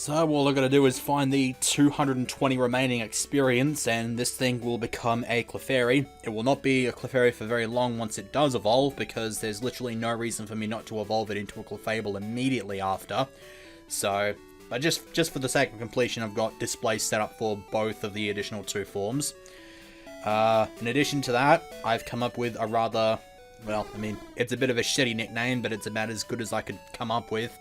So all I gotta do is find the 220 remaining experience, and this thing will become a Clefairy. It will not be a Clefairy for very long once it does evolve, because there's literally no reason for me not to evolve it into a Clefable immediately after. So, but just for the sake of completion, I've got displays set up for both of the additional two forms. In addition to that, I've come up with a rather, well, I mean, it's a bit of a shitty nickname, but it's about as good as I could come up with.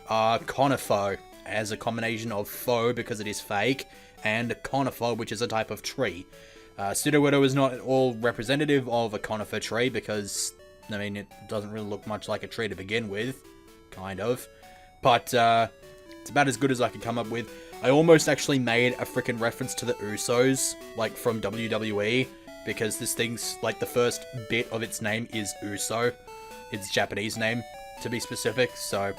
Conifer, as a combination of faux, because it is fake, and conifer, which is a type of tree. Pseudo-Widow is not at all representative of a conifer tree, because, I mean, it doesn't really look much like a tree to begin with. Kind of. But, it's about as good as I could come up with. I almost actually made a freaking reference to the Usos, like, from WWE, because this thing's, like, the first bit of its name is Uso. Its Japanese name, to be specific, so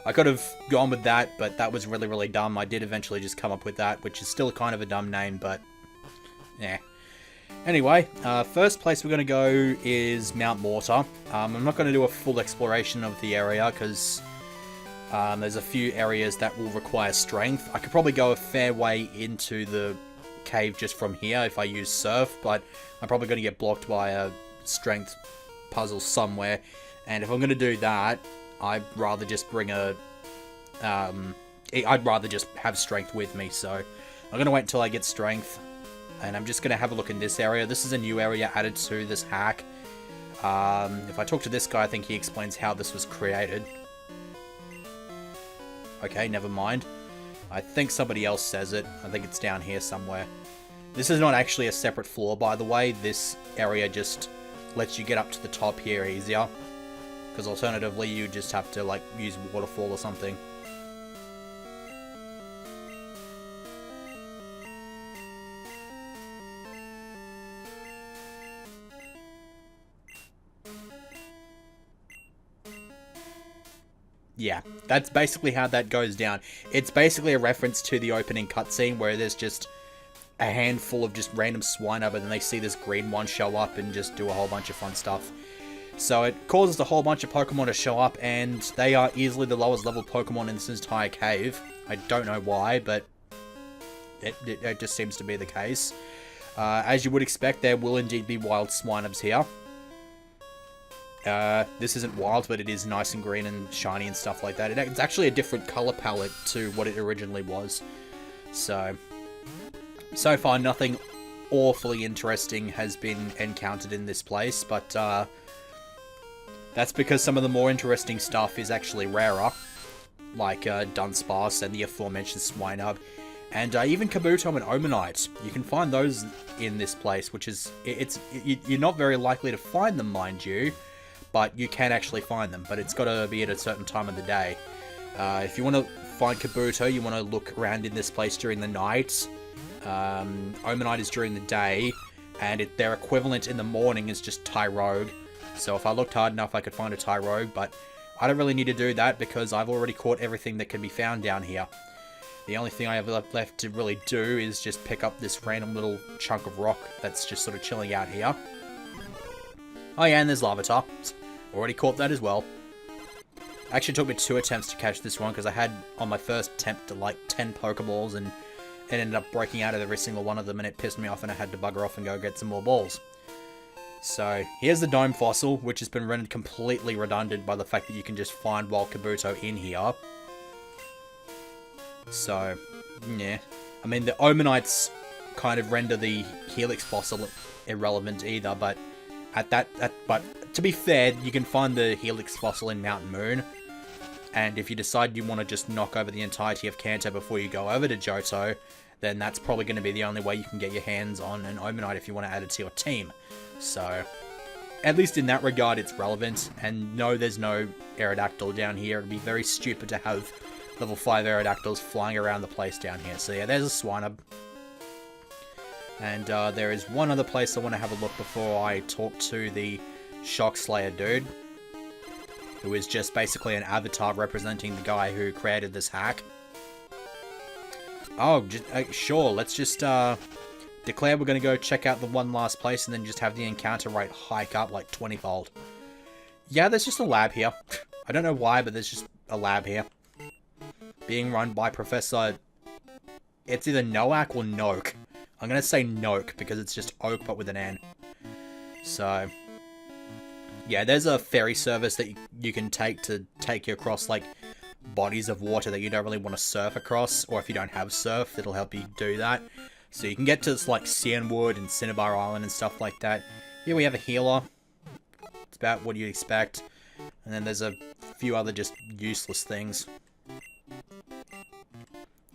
I could have gone with that, but that was really, really dumb. I did eventually just come up with that, which is still kind of a dumb name, but yeah. Anyway, first place we're going to go is Mount Mortar. I'm not going to do a full exploration of the area, because there's a few areas that will require strength. I could probably go a fair way into the cave just from here if I use Surf, but I'm probably going to get blocked by a strength puzzle somewhere, and if I'm going to do that, I'd rather just bring a, I'd rather just have strength with me, so I'm going to wait until I get strength, and I'm just going to have a look in this area. This is a new area added to this hack. If I talk to this guy, I think he explains how this was created. Okay, never mind. I think somebody else says it. I think it's down here somewhere. This is not actually a separate floor, by the way. This area just lets you get up to the top here easier, because alternatively you just have to, like, use waterfall or something. Yeah, that's basically how that goes down. It's basically a reference to the opening cutscene where there's just a handful of just random swine up, and then they see this green one show up and just do a whole bunch of fun stuff. So it causes a whole bunch of Pokemon to show up, and they are easily the lowest level Pokemon in this entire cave. I don't know why, but it just seems to be the case. As you would expect, there will indeed be wild Swinubs here. This isn't wild, but it is nice and green and shiny and stuff like that. It's actually a different color palette to what it originally was. So far nothing awfully interesting has been encountered in this place, but that's because some of the more interesting stuff is actually rarer, like Dunsparce and the aforementioned Swinub, and even Kabuto and Omanite. You can find those in this place, which is, you're not very likely to find them, mind you, but you can actually find them, but it's got to be at a certain time of the day. If you want to find Kabuto, you want to look around in this place during the night. Omanite is during the day, and their equivalent in the morning is just Tyrogue. So if I looked hard enough, I could find a Tyrogue, but I don't really need to do that because I've already caught everything that can be found down here. The only thing I have left to really do is just pick up this random little chunk of rock that's just sort of chilling out here. Oh yeah, and there's Larvitar. Already caught that as well. Actually, it took me 2 attempts to catch this one because I had, on my first attempt, like 10 Pokeballs, and it ended up breaking out of every single one of them, and it pissed me off, and I had to bugger off and go get some more balls. So, here's the Dome Fossil, which has been rendered completely redundant by the fact that you can just find Wild Kabuto in here. So, yeah. I mean, the Omanites kind of render the Helix Fossil irrelevant either, but but to be fair, you can find the Helix Fossil in Mountain Moon, and if you decide you want to just knock over the entirety of Kanto before you go over to Johto, then that's probably going to be the only way you can get your hands on an Omanite if you want to add it to your team. So, at least in that regard, it's relevant. And no, there's no Aerodactyl down here. It'd be very stupid to have level 5 Aerodactyls flying around the place down here. So yeah, there's a Swinub. And there is one other place I want to have a look before I talk to the Shock Slayer dude, who is just basically an avatar representing the guy who created this hack. Oh, sure, let's just declare we're going to go check out the one last place and then just have the encounter rate hike up like 20-fold. Yeah, there's just a lab here. I don't know why, but there's just a lab here. being run by Professor... It's either Noak or Noak. I'm going to say Noak because it's just Oak but with an N. So, yeah, there's a ferry service that you can take to take you across, like, bodies of water that you don't really want to surf across, or if you don't have surf, it'll help you do that. So you can get to, like, Cianwood and Cinnabar Island and stuff like that. Here we have a healer. It's about what you'd expect. And then there's a few other just useless things.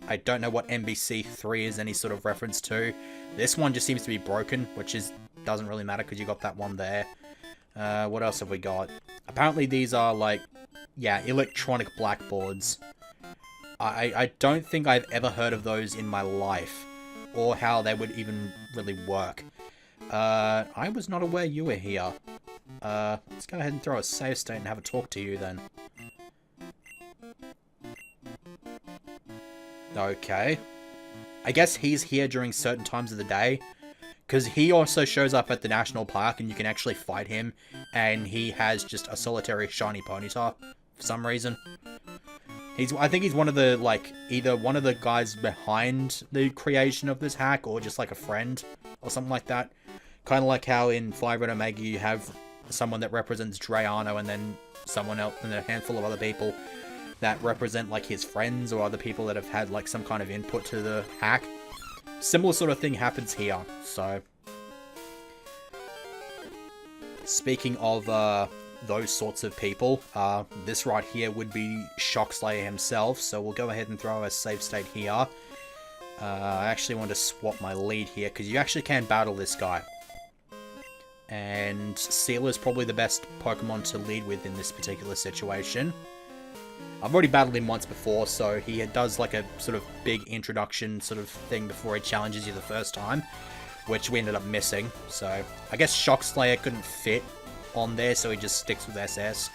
I don't know what MBC3 is any sort of reference to. This one just seems to be broken, which doesn't really matter because you got that one there. What else have we got? Apparently these are like, yeah, electronic blackboards. I don't think I've ever heard of those in my life, or how they would even really work. I was not aware you were here. Let's go ahead and throw a save state and have a talk to you then. Okay. I guess he's here during certain times of the day, because he also shows up at the national park and you can actually fight him, and he has just a solitary shiny ponyta for some reason. I think he's one of the, like, either one of the guys behind the creation of this hack, or just like a friend, or something like that. Kind of like how in Fire Red Omega you have someone that represents Drayano, and then someone else, and a handful of other people that represent, like, his friends, or other people that have had, like, some kind of input to the hack. Similar sort of thing happens here, so... Speaking of, those sorts of people, this right here would be Shockslayer himself, so we'll go ahead and throw a save state here. I actually want to swap my lead here, because you actually can battle this guy. And Seal is probably the best Pokemon to lead with in this particular situation. I've already battled him once before, so he does like a sort of big introduction sort of thing before he challenges you the first time, which we ended up missing. So I guess Shockslayer couldn't fit on there, so he just sticks with SS.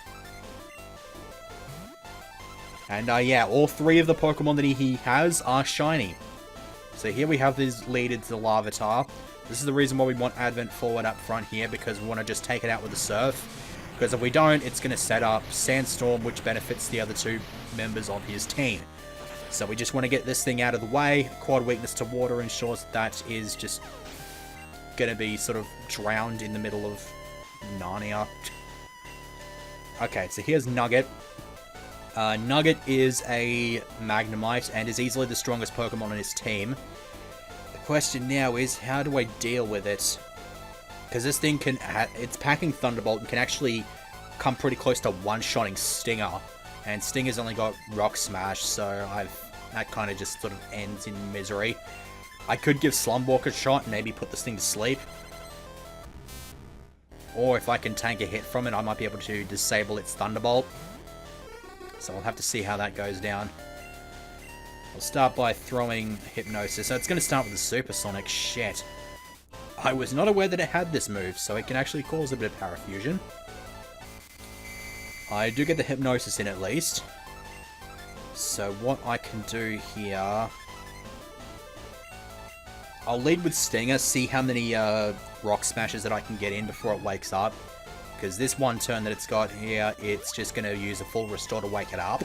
And yeah, all three of the Pokemon that he has are shiny. So here we have his lead into the Larvitar. This is the reason why we want Advent forward up front here, because we want to just take it out with the Surf. Because if we don't, it's going to set up Sandstorm, which benefits the other two members of his team. So we just want to get this thing out of the way. Quad weakness to water ensures that is just going to be sort of drowned in the middle of Narnia. Okay, so here's Nugget. Nugget is a Magnemite and is easily the strongest Pokemon on his team. The question now is, how do I deal with it? Because this thing it's packing Thunderbolt and can actually come pretty close to one-shotting Stinger. And Stinger's only got Rock Smash, so that kind of just sort of ends in misery. I could give Slumwalk a shot and maybe put this thing to sleep. Or if I can tank a hit from it, I might be able to disable its Thunderbolt. So I'll have to see how that goes down. I'll start by throwing Hypnosis. So it's going to start with the Supersonic. Shit. I was not aware that it had this move, so it can actually cause a bit of Parafusion. I do get the Hypnosis in at least. So what I can do here... I'll lead with Stinger, see how many Rock Smashes that I can get in before it wakes up. Because this one turn that it's got here, it's just going to use a full Restore to wake it up.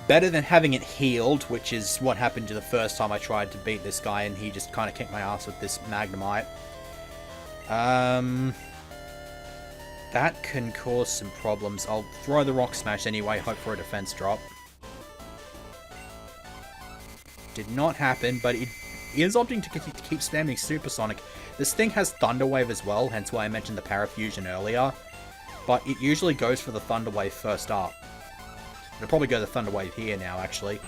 Better than having it healed, which is what happened to the first time I tried to beat this guy, and he just kind of kicked my ass with this Magnemite. That can cause some problems. I'll throw the Rock Smash anyway, hope for a defense drop. Did not happen, but it is opting to keep spamming Supersonic. This thing has Thunder Wave as well, hence why I mentioned the Parafusion earlier. But it usually goes for the Thunder Wave first up. It'll probably go the Thunder Wave here now, actually.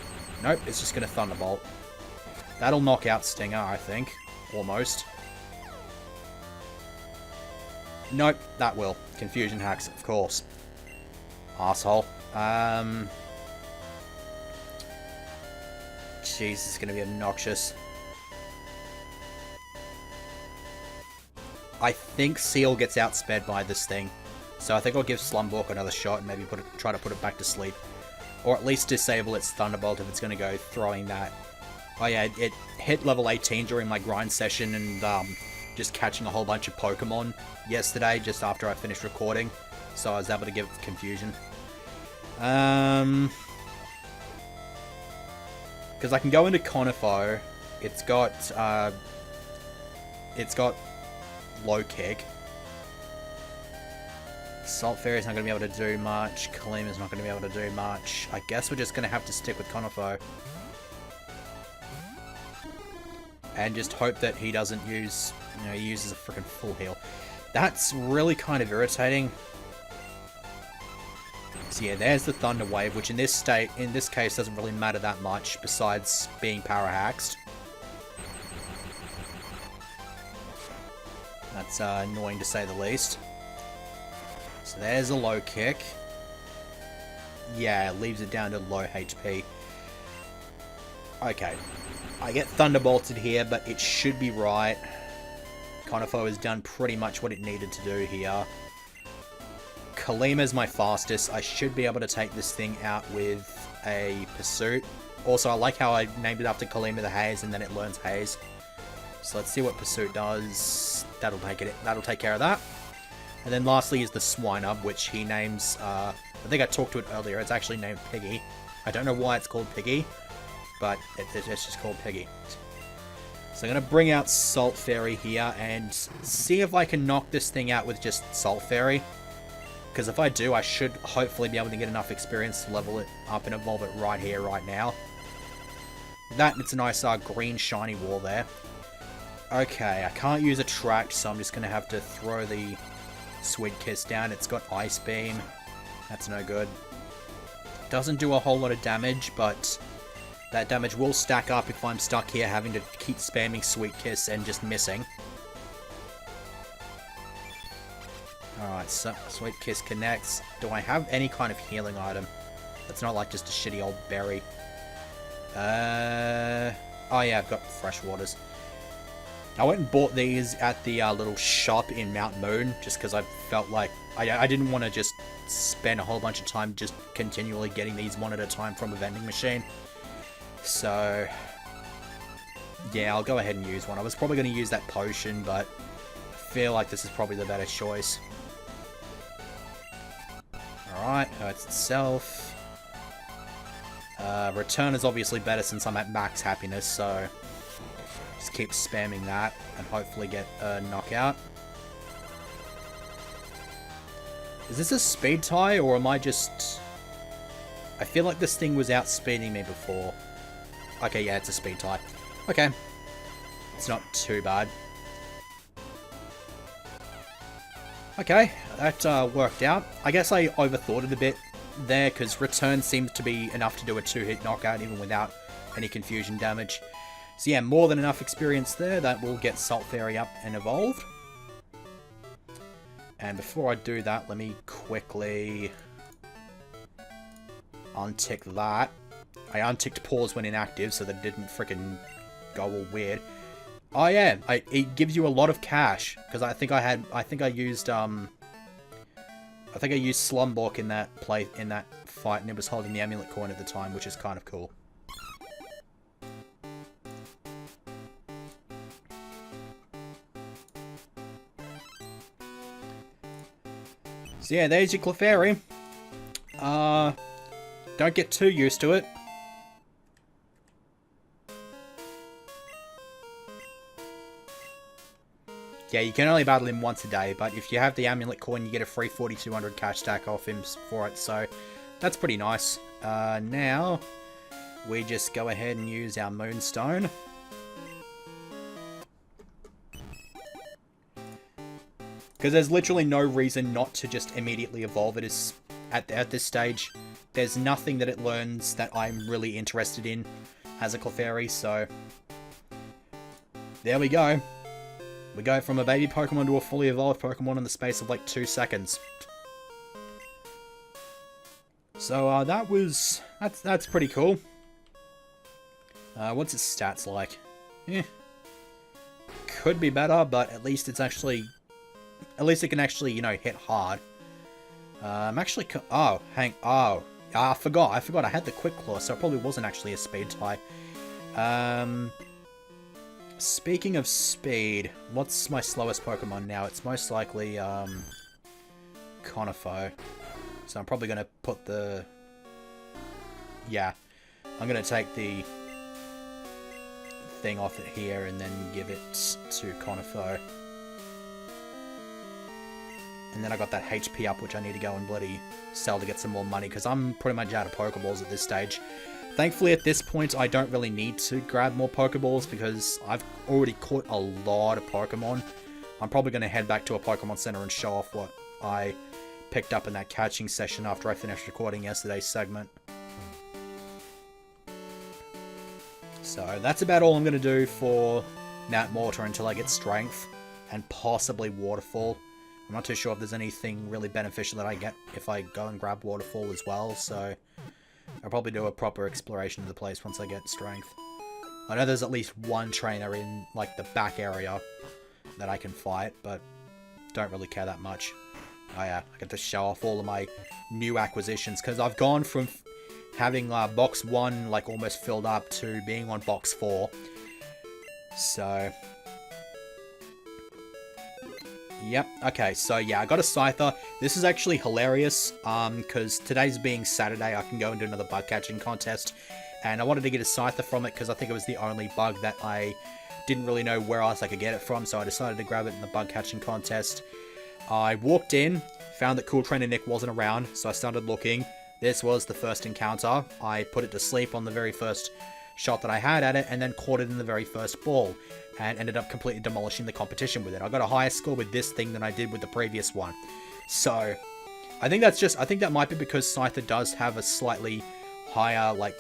Nope, it's just going to Thunderbolt. That'll knock out Stinger, I think. Almost. Nope, that will. Confusion hacks, of course. Arsehole. Jeez, this is going to be obnoxious. I think Seal gets outsped by this thing. So I think I'll give Slumwalk another shot and maybe try to put it back to sleep. Or at least disable its Thunderbolt if it's going to go throwing that. Oh yeah, it hit level 18 during my grind session and just catching a whole bunch of Pokemon yesterday just after I finished recording. So I was able to give Confusion. Because I can go into Conifo. It's got low kick. Salt Fairy's not going to be able to do much. Kalima's not going to be able to do much. I guess we're just going to have to stick with Conifo. And just hope that he doesn't use, he uses a freaking full heal. That's really kind of irritating. So yeah, there's the Thunder Wave, which in this case doesn't really matter that much, besides being para-haxed. That's annoying to say the least. So there's a low kick. Yeah, it leaves it down to low HP. Okay. I get Thunderbolted here, but it should be right. Conifo has done pretty much what it needed to do here. Kalima's my fastest. I should be able to take this thing out with a Pursuit. Also, I like how I named it after Kalima the Haze, and then it learns Haze. So let's see what Pursuit does. That'll take care of that. And then lastly is the Swinub, which he names, I think I talked to it earlier, it's actually named Piggy. I don't know why it's called Piggy, but it's just called Piggy. So I'm going to bring out Salt Fairy here and see if I can knock this thing out with just Salt Fairy. Because if I do, I should hopefully be able to get enough experience to level it up and evolve it right here, right now. That, it's a nice green shiny wall there. Okay, I can't use Attract, so I'm just going to have to throw the Sweet Kiss down. It's got Ice Beam. That's no good. Doesn't do a whole lot of damage, but that damage will stack up if I'm stuck here having to keep spamming Sweet Kiss and just missing. Alright, so Sweet Kiss connects. Do I have any kind of healing item? That's not like just a shitty old berry. Oh yeah, I've got Fresh Waters. I went and bought these at the little shop in Mount Moon, just because I felt like I didn't want to just spend a whole bunch of time just continually getting these one at a time from a vending machine. So, yeah, I'll go ahead and use one. I was probably going to use that potion, but I feel like this is probably the better choice. Alright, hurts itself. Return is obviously better since I'm at max happiness, so just keep spamming that and hopefully get a knockout. Is this a speed tie, or am I just... I feel like this thing was outspeeding me before. Okay, yeah, it's a speed tie. Okay. It's not too bad. Okay, that worked out. I guess I overthought it a bit there, because return seems to be enough to do a 2-hit knockout even without any confusion damage. So yeah, more than enough experience there. That will get Salt Fairy up and evolved. And before I do that, let me quickly untick that. I unticked pause when inactive so that it didn't freaking go all weird. Oh yeah, it gives you a lot of cash, because I think I used Slumbork in that fight, and it was holding the amulet coin at the time, which is kind of cool. So yeah, there's your Clefairy. Don't get too used to it. Yeah, you can only battle him once a day, but if you have the amulet coin, you get a free 4,200 cash stack off him for it, so that's pretty nice. Now, we just go ahead and use our Moonstone. Because there's literally no reason not to just immediately evolve it at this stage. There's nothing that it learns that I'm really interested in as a Clefairy, so there we go. We go from a baby Pokemon to a fully evolved Pokemon in the space of like 2 seconds. So that's pretty cool. What's its stats like? Could be better, but at least it can actually, hit hard. I forgot I had the Quick Claw, so it probably wasn't actually a speed tie. Speaking of speed, what's my slowest Pokemon now? It's most likely, Conifo. So I'm probably going to put the... Yeah, I'm going to take the thing off it here and then give it to Conifo. And then I got that HP up, which I need to go and bloody sell to get some more money, because I'm pretty much out of Pokeballs at this stage. Thankfully, at this point, I don't really need to grab more Pokeballs, because I've already caught a lot of Pokemon. I'm probably going to head back to a Pokemon Center and show off what I picked up in that catching session after I finished recording yesterday's segment. So, that's about all I'm going to do for Mount Mortar until I get Strength, and possibly Waterfall. I'm not too sure if there's anything really beneficial that I get if I go and grab Waterfall as well, so I'll probably do a proper exploration of the place once I get Strength. I know there's at least one trainer in, like, the back area that I can fight, but don't really care that much. Oh yeah, I get to show off all of my new acquisitions, because I've gone from having box 1, like, almost filled up to being on box 4. So... Yep, okay, so yeah, I got a Scyther. This is actually hilarious, because today's being Saturday, I can go and do another bug catching contest, and I wanted to get a Scyther from it because I think it was the only bug that I didn't really know where else I could get it from, so I decided to grab it in the bug catching contest. I walked in, found that Cool Trainer Nick wasn't around, so I started looking. This was the first encounter. I put it to sleep on the very first shot that I had at it, and then caught it in the very first ball, and ended up completely demolishing the competition with it. I got a higher score with this thing than I did with the previous one. So, I think that might be because Scyther does have a slightly higher, like,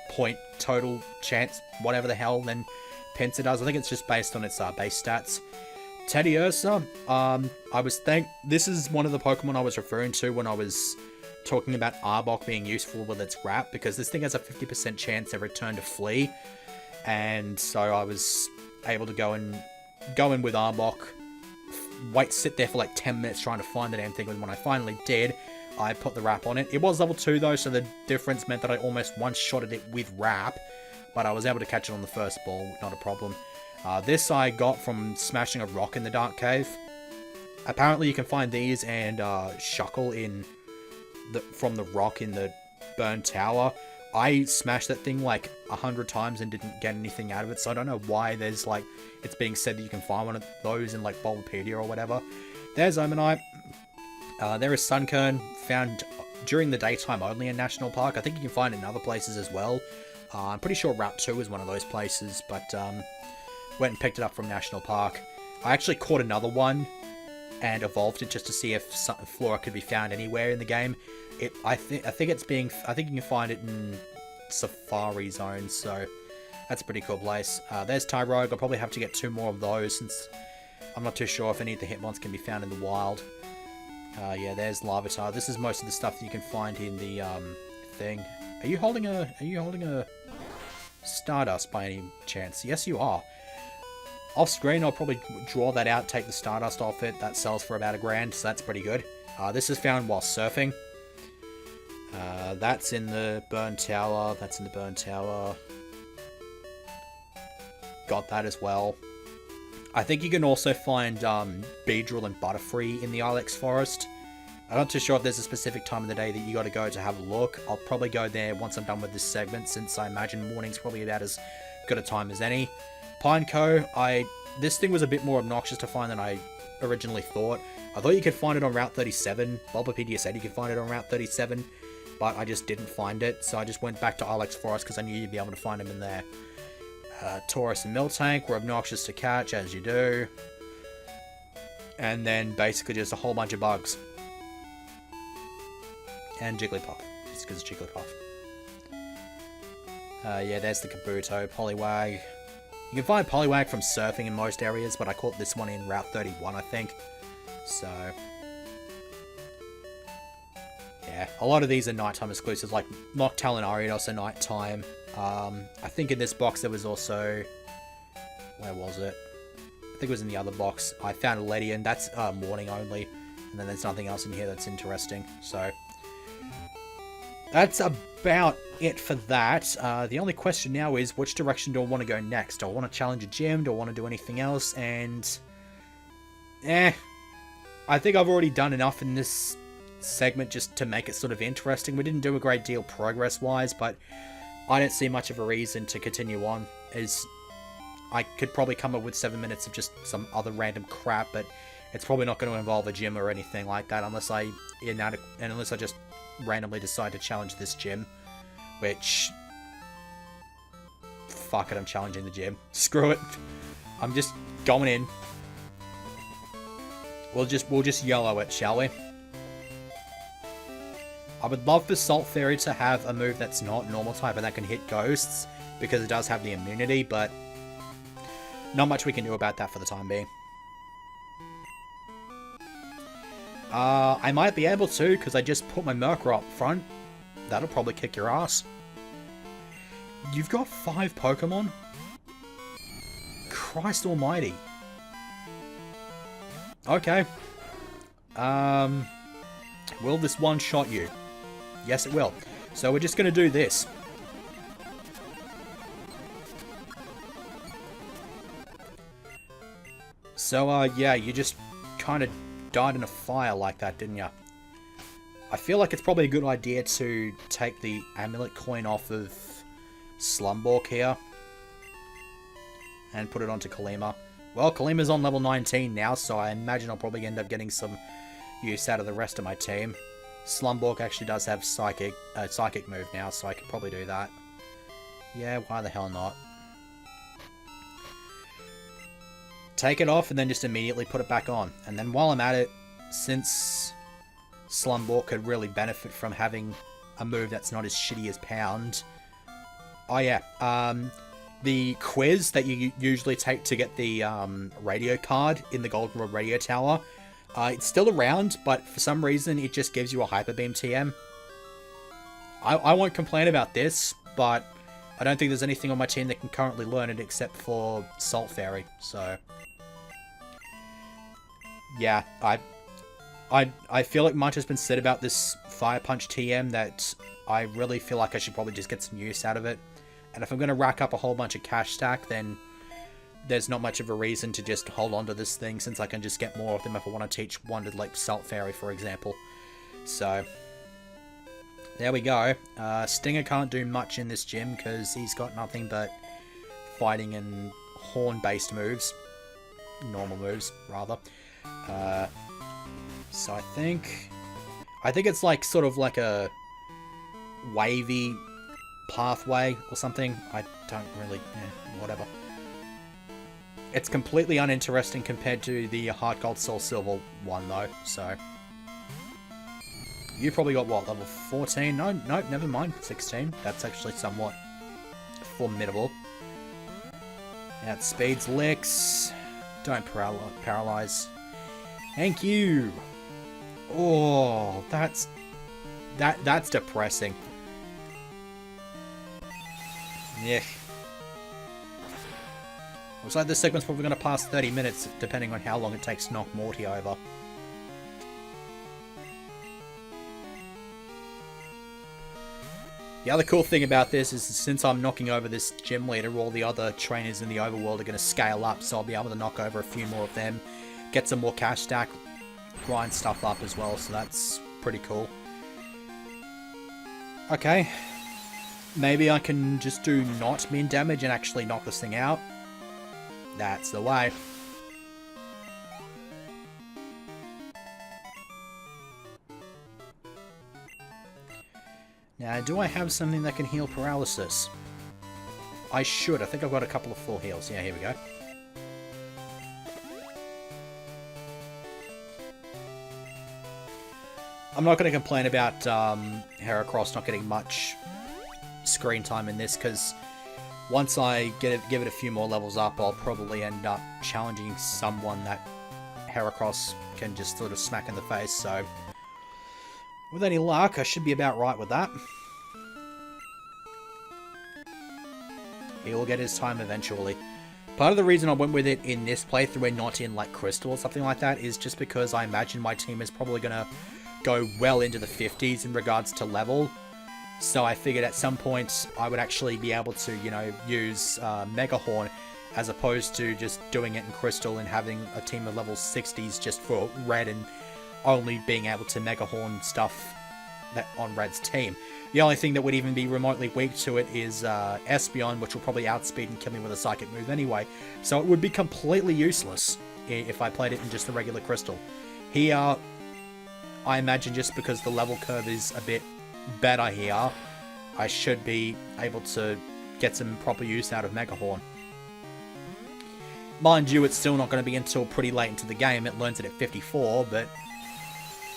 point total chance, whatever the hell, than Pinsir does. I think it's just based on its base stats. Teddiursa, this is one of the Pokemon I was referring to when I was talking about Arbok being useful with its wrap, because this thing has a 50% chance every turn to flee, and so I was able to go in with Arbok, sit there for like 10 minutes trying to find the damn thing, and when I finally did, I put the wrap on it. It was level 2 though, so the difference meant that I almost one-shotted it with wrap, but I was able to catch it on the first ball, not a problem. This I got from smashing a rock in the Dark Cave. Apparently you can find these and Shuckle from the rock in the burned tower. I smashed that thing like 100 times and didn't get anything out of it, so I don't know why there's like, it's being said that you can find one of those in like Bulbapedia or whatever. There's Omanite. There is Sunkern, found during the daytime only in National Park. I think you can find it in other places as well. I'm pretty sure Route 2 is one of those places, but went and picked it up from National Park. I actually caught another one and evolved it just to see if Flora could be found anywhere in the game. I think you can find it in Safari Zone, so that's a pretty cool place. There's Tyrogue. I'll probably have to get 2 more of those, since I'm not too sure if any of the Hitmons can be found in the wild. Yeah, there's Larvitar. This is most of the stuff that you can find in the thing. Are you holding a Stardust by any chance? Yes, you are. Off screen, I'll probably draw that out, take the Stardust off it. That sells for about $1,000, so that's pretty good. This is found while surfing. That's in the Burn Tower. That's in the Burn Tower. Got that as well. I think you can also find Beedrill and Butterfree in the Ilex Forest. I'm not too sure if there's a specific time of the day that you got to go to have a look. I'll probably go there once I'm done with this segment, since I imagine morning's probably about as good a time as any. Pineco, this thing was a bit more obnoxious to find than I originally thought. I thought you could find it on Route 37. Bulbapedia said you could find it on Route 37, but I just didn't find it, so I just went back to Ilex Forest because I knew you'd be able to find them in there. Taurus and Miltank were obnoxious to catch, as you do. And then basically just a whole bunch of bugs. And Jigglypuff, just because Jigglypuff. Yeah, there's the Kabuto, Poliwag. You can find Poliwag from surfing in most areas, but I caught this one in Route 31, I think. So, yeah, a lot of these are nighttime exclusives, like Noctowl and Ariados are nighttime. I think in this box there was also, where was it? I think it was in the other box. I found a Ledian, that's morning only, and then there's nothing else in here that's interesting. So, that's about it for that. The only question now is, which direction do I want to go next? Do I want to challenge a gym? Do I want to do anything else? And, I think I've already done enough in this segment just to make it sort of interesting. We didn't do a great deal progress-wise, but I don't see much of a reason to continue on. As I could probably come up with 7 minutes of just some other random crap, but it's probably not going to involve a gym or anything like that unless I just randomly decide to challenge this gym, which, fuck it, I'm challenging the gym. Screw it. I'm just going in. We'll just YOLO it, shall we? I would love for Salt Fairy to have a move that's not normal type and that can hit ghosts, because it does have the immunity, but not much we can do about that for the time being. I might be able to, because I just put my Merker up front. That'll probably kick your ass. You've got 5 Pokemon? Christ almighty. Okay. Will this one-shot you? Yes, it will. So we're just going to do this. So, yeah, you just kind of died in a fire like that, didn't you? I feel like it's probably a good idea to take the amulet coin off of Slumborg here and put it onto Kalima. Well, Kalima's on level 19 now, so I imagine I'll probably end up getting some use out of the rest of my team. Slumborg actually does have psychic move now, so I could probably do that. Yeah, why the hell not? Take it off and then just immediately put it back on. And then while I'm at it, since Slumborg could really benefit from having a move that's not as shitty as Pound. Oh yeah, the quiz that you usually take to get the radio card in the Goldenrod Radio Tower, it's still around, but for some reason it just gives you a Hyper Beam TM. I won't complain about this, but I don't think there's anything on my team that can currently learn it except for Salt Fairy, so yeah, I feel like much has been said about this Fire Punch TM that I really feel like I should probably just get some use out of it. And if I'm going to rack up a whole bunch of cash stack, then there's not much of a reason to just hold on to this thing, since I can just get more of them if I want to teach one to, like, Salt Fairy, for example. So, there we go. Stinger can't do much in this gym, because he's got nothing but fighting and horn-based moves. Normal moves, rather. So I think it's like sort of like a wavy pathway or something. I don't really, whatever. It's completely uninteresting compared to the Heart Gold Soul Silver one though, so. You probably got what, level 14? No, never mind, 16. That's actually somewhat formidable. That speeds licks. Don't paralyze. Thank you. Oh, that's depressing. Yeah. Looks like this segment's probably going to pass 30 minutes, depending on how long it takes to knock Morty over. The other cool thing about this is, since I'm knocking over this gym leader, all the other trainers in the overworld are going to scale up, so I'll be able to knock over a few more of them, get some more cash stack, grind stuff up as well, so that's pretty cool. Okay, maybe I can just do not min damage and actually knock this thing out. That's the way. Now, do I have something that can heal paralysis? I should. I think I've got a couple of full heals. Yeah, here we go. I'm not going to complain about Heracross not getting much screen time in this, because once I give it a few more levels up, I'll probably end up challenging someone that Heracross can just sort of smack in the face, so with any luck, I should be about right with that. He will get his time eventually. Part of the reason I went with it in this playthrough and not in like Crystal or something like that is just because I imagine my team is probably going to go well into the 50s in regards to level. So I figured at some point I would actually be able to, you know, use Mega Horn as opposed to just doing it in Crystal and having a team of level 60s just for Red and only being able to Mega Horn stuff on Red's team. The only thing that would even be remotely weak to it is Espeon, which will probably outspeed and kill me with a psychic move anyway. So it would be completely useless if I played it in just the regular Crystal. Here, I imagine just because the level curve is a bit better here, I should be able to get some proper use out of Mega Horn. Mind you, it's still not going to be until pretty late into the game. It learns it at 54, but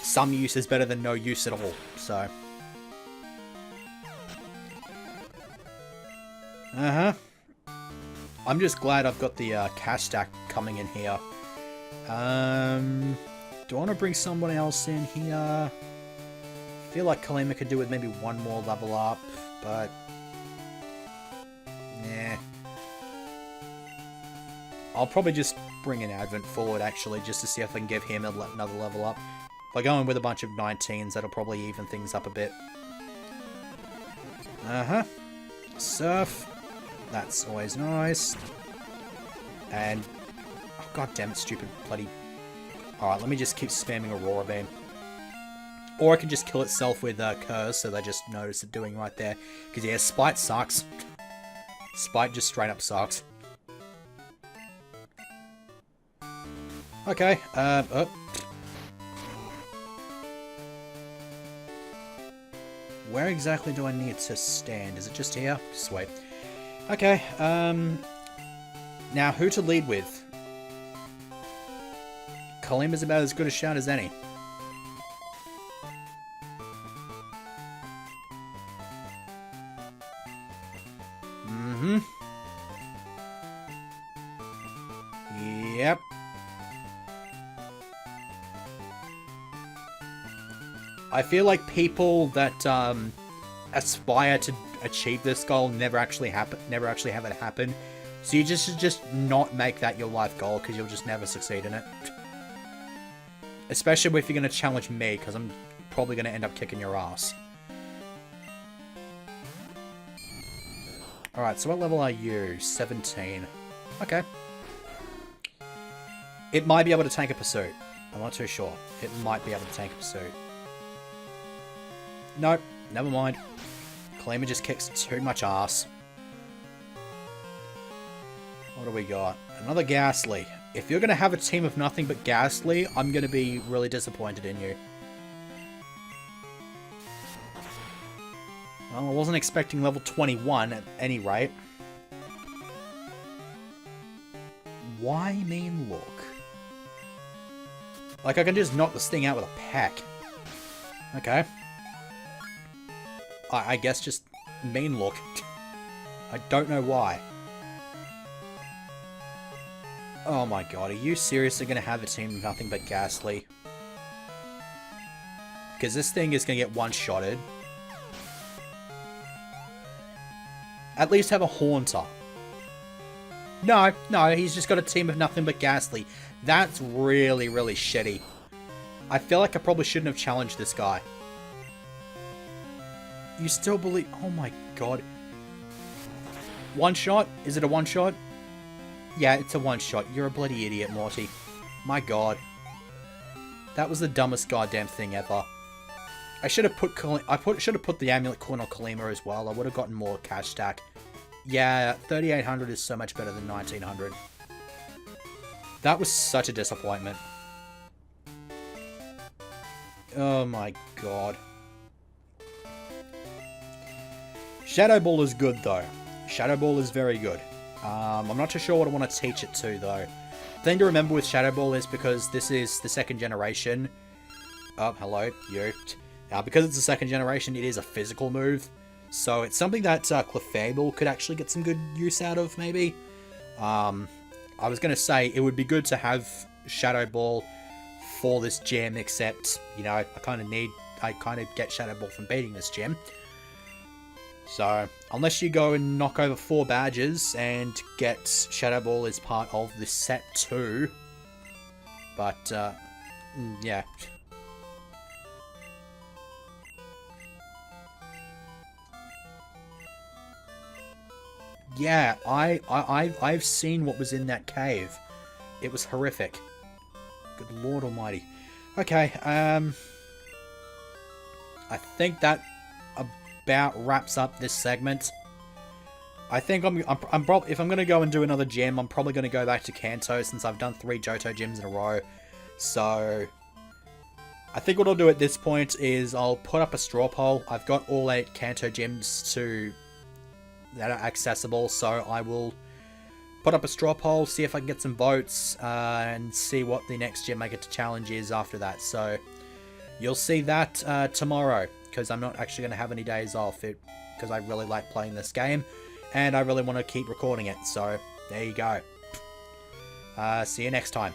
some use is better than no use at all, so... I'm just glad I've got the cash stack coming in here. Do I want to bring someone else in here? I feel like Kalima could do with maybe one more level up, but... yeah. I'll probably just bring an Advent forward, actually, just to see if I can give him another level up. If I go in with a bunch of 19s, that'll probably even things up a bit. Surf. That's always nice. And... oh, god damn it, stupid bloody... alright, let me just keep spamming Aurora Beam. Or I can just kill itself with Curse, so they just notice it doing right there. Because, yeah, Spite sucks. Spite just straight up sucks. Okay, where exactly do I need to stand? Is it just here? Sweet. Okay, now who to lead with? Kalima's about as good a shout as any. Yep. I feel like people that aspire to achieve this goal never actually have it happen. So you just not make that your life goal, because you'll just never succeed in it. Especially if you're going to challenge me, because I'm probably going to end up kicking your ass. Alright, so what level are you? 17. Okay. It might be able to tank a pursuit. I'm not too sure. It might be able to tank a pursuit. Nope, never mind. Kalima just kicks too much ass. What do we got? Another Ghastly. If you're going to have a team of nothing but Ghastly, I'm going to be really disappointed in you. Well, I wasn't expecting level 21 at any rate. Why mean look? Like, I can just knock this thing out with a peck. Okay. I guess just mean look. I don't know why. Oh my god, are you seriously going to have a team of nothing but Ghastly? Because this thing is going to get one-shotted. At least have a Haunter. No, he's just got a team of nothing but Ghastly. That's really, really shitty. I feel like I probably shouldn't have challenged this guy. You still believe... oh my god. One shot? Is it a one shot? Yeah, it's a one shot. You're a bloody idiot, Morty. My god. That was the dumbest goddamn thing ever. I should have put should have put the Amulet Coin on Kalima as well. I would have gotten more cash stack. Yeah, 3,800 is so much better than 1,900. That was such a disappointment. Oh my god. Shadow Ball is good though. Shadow Ball is very good. I'm not too sure what I want to teach it to though. The thing to remember with Shadow Ball is because this is the second generation. Oh, hello, you. Because it's the second generation, it is a physical move. So it's something that Clefable could actually get some good use out of, maybe. I was going to say, it would be good to have Shadow Ball for this gym, except, you know, I kind of get Shadow Ball from beating this gym. So, unless you go and knock over 4 badges and get Shadow Ball as part of the set 2. But, yeah. Yeah, I've seen what was in that cave. It was horrific. Good lord almighty. Okay, I think that about wraps up this segment. I think if I'm gonna go and do another gym, I'm probably gonna go back to Kanto since I've done 3 Johto gyms in a row. So I think what I'll do at this point is I'll put up a straw poll. I've got all 8 Kanto gyms that are accessible, so I will put up a straw poll, see if I can get some votes, and see what the next gym I get to challenge is after that. So you'll see that tomorrow, because I'm not actually going to have any days off, because I really like playing this game, and I really want to keep recording it. So there you go. See you next time.